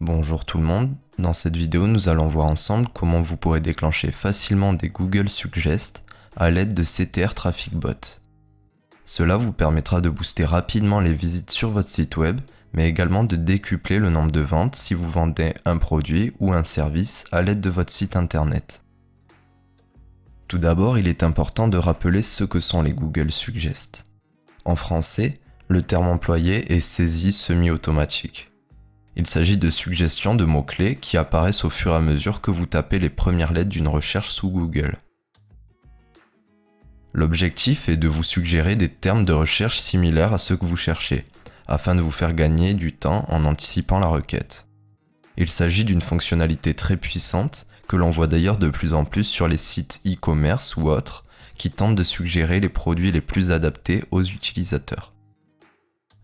Bonjour tout le monde, dans cette vidéo nous allons voir ensemble comment vous pourrez déclencher facilement des Google Suggest à l'aide de CTR Traffic Bot. Cela vous permettra de booster rapidement les visites sur votre site web, mais également de décupler le nombre de ventes si vous vendez un produit ou un service à l'aide de votre site internet. Tout d'abord, il est important de rappeler ce que sont les Google Suggest. En français, le terme employé est saisie semi-automatique. Il s'agit de suggestions de mots-clés qui apparaissent au fur et à mesure que vous tapez les premières lettres d'une recherche sous Google. L'objectif est de vous suggérer des termes de recherche similaires à ceux que vous cherchez, afin de vous faire gagner du temps en anticipant la requête. Il s'agit d'une fonctionnalité très puissante que l'on voit d'ailleurs de plus en plus sur les sites e-commerce ou autres qui tentent de suggérer les produits les plus adaptés aux utilisateurs.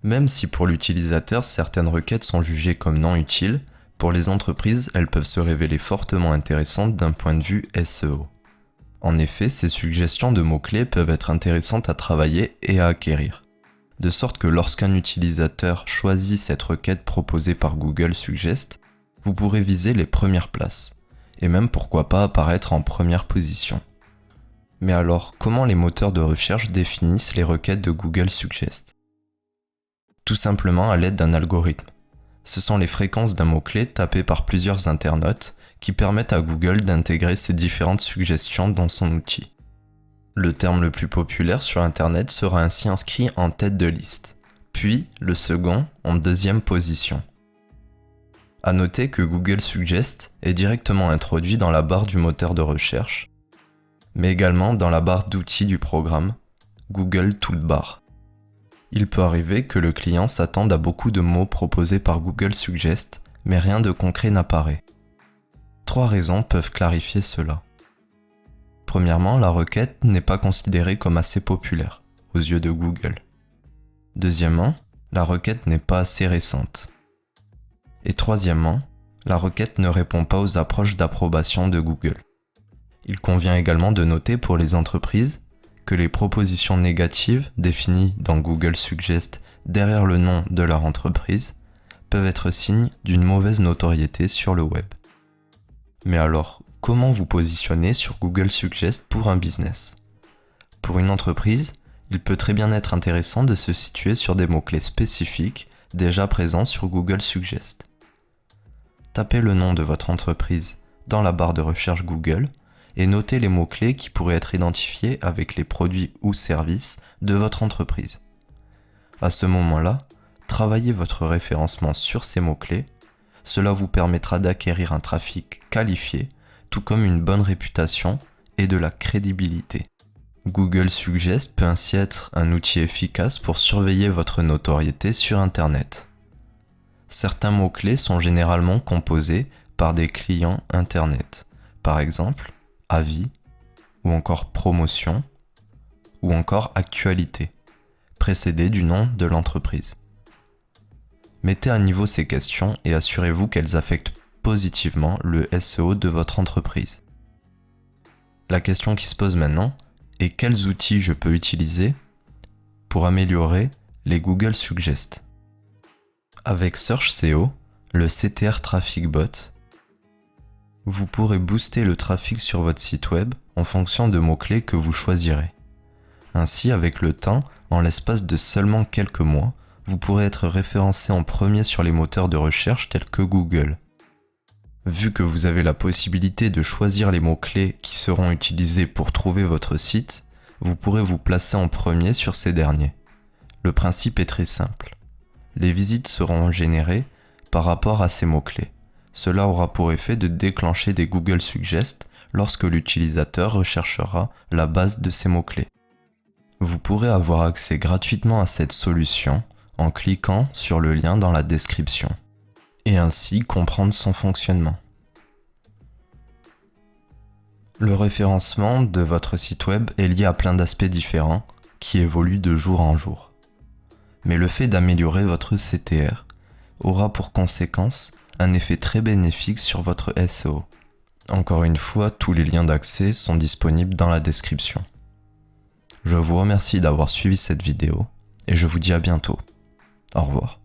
Même si pour l'utilisateur certaines requêtes sont jugées comme non utiles, pour les entreprises elles peuvent se révéler fortement intéressantes d'un point de vue SEO. En effet, ces suggestions de mots-clés peuvent être intéressantes à travailler et à acquérir. De sorte que lorsqu'un utilisateur choisit cette requête proposée par Google Suggest, vous pourrez viser les premières places, et même pourquoi pas apparaître en première position. Mais alors, comment les moteurs de recherche définissent les requêtes de Google Suggest ? Tout simplement à l'aide d'un algorithme. Ce sont les fréquences d'un mot-clé tapé par plusieurs internautes qui permettent à Google d'intégrer ces différentes suggestions dans son outil. Le terme le plus populaire sur Internet sera ainsi inscrit en tête de liste, puis le second en deuxième position. À noter que Google Suggest est directement introduit dans la barre du moteur de recherche, mais également dans la barre d'outils du programme, Google Toolbar. Il peut arriver que le client s'attende à beaucoup de mots proposés par Google Suggest, mais rien de concret n'apparaît. 3 raisons peuvent clarifier cela. Premièrement, la requête n'est pas considérée comme assez populaire aux yeux de Google. Deuxièmement, la requête n'est pas assez récente. Et troisièmement, la requête ne répond pas aux approches d'approbation de Google. Il convient également de noter pour les entreprises que les propositions négatives définies dans Google Suggest derrière le nom de leur entreprise peuvent être signes d'une mauvaise notoriété sur le web. Mais alors, comment vous positionner sur Google Suggest pour un business ? Pour une entreprise, il peut très bien être intéressant de se situer sur des mots-clés spécifiques déjà présents sur Google Suggest. Tapez le nom de votre entreprise dans la barre de recherche Google et notez les mots-clés qui pourraient être identifiés avec les produits ou services de votre entreprise. À ce moment-là, travaillez votre référencement sur ces mots-clés. Cela vous permettra d'acquérir un trafic qualifié, tout comme une bonne réputation et de la crédibilité. Google Suggest peut ainsi être un outil efficace pour surveiller votre notoriété sur Internet. Certains mots-clés sont généralement composés par des clients Internet, par exemple avis, ou encore promotion, ou encore actualité, précédés du nom de l'entreprise. Mettez à niveau ces questions et assurez-vous qu'elles affectent positivement le SEO de votre entreprise. La question qui se pose maintenant est quels outils je peux utiliser pour améliorer les Google Suggest. Avec Search SEO, le CTR Traffic Bot, vous pourrez booster le trafic sur votre site web en fonction de mots-clés que vous choisirez. Ainsi, avec le temps, en l'espace de seulement quelques mois, vous pourrez être référencé en premier sur les moteurs de recherche tels que Google. Vu que vous avez la possibilité de choisir les mots-clés qui seront utilisés pour trouver votre site, vous pourrez vous placer en premier sur ces derniers. Le principe est très simple. Les visites seront générées par rapport à ces mots-clés. Cela aura pour effet de déclencher des Google Suggest lorsque l'utilisateur recherchera la base de ces mots-clés. Vous pourrez avoir accès gratuitement à cette solution en cliquant sur le lien dans la description et ainsi comprendre son fonctionnement. Le référencement de votre site web est lié à plein d'aspects différents qui évoluent de jour en jour. Mais le fait d'améliorer votre CTR aura pour conséquence un effet très bénéfique sur votre SEO. Encore une fois, tous les liens d'accès sont disponibles dans la description. Je vous remercie d'avoir suivi cette vidéo et je vous dis à bientôt. Au revoir.